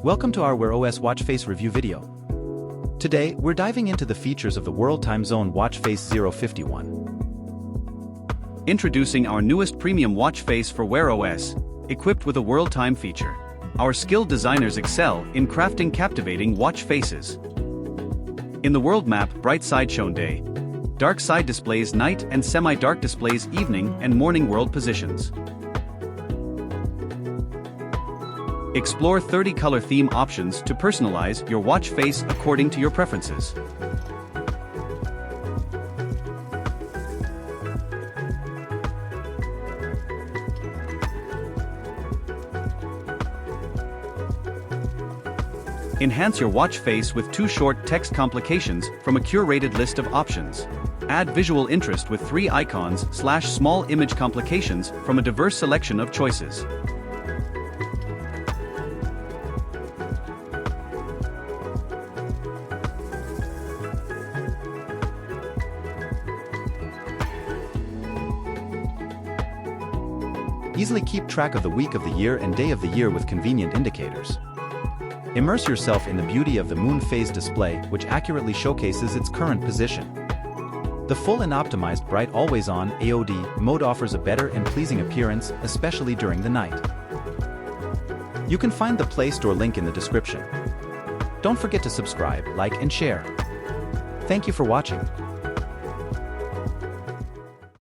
Welcome to our Wear OS watch face review video. Today, we're diving into the features of the World Time Zone Watch Face 051. Introducing our newest premium watch face for Wear OS, equipped with a World Time feature. Our skilled designers excel in crafting captivating watch faces. In the world map, bright side shown day, dark side displays night and semi-dark displays evening and morning world positions. Explore 30 color theme options to personalize your watch face according to your preferences. Enhance your watch face with 2 short text complications from a curated list of options. Add visual interest with 3 icons/small image complications from a diverse selection of choices. Easily keep track of the week of the year and day of the year with convenient indicators. Immerse yourself in the beauty of the moon phase display, which accurately showcases its current position. The full and optimized bright always-on AOD mode offers a better and pleasing appearance, especially during the night. You can find the Play Store link in the description. Don't forget to subscribe, like, and share. Thank you for watching.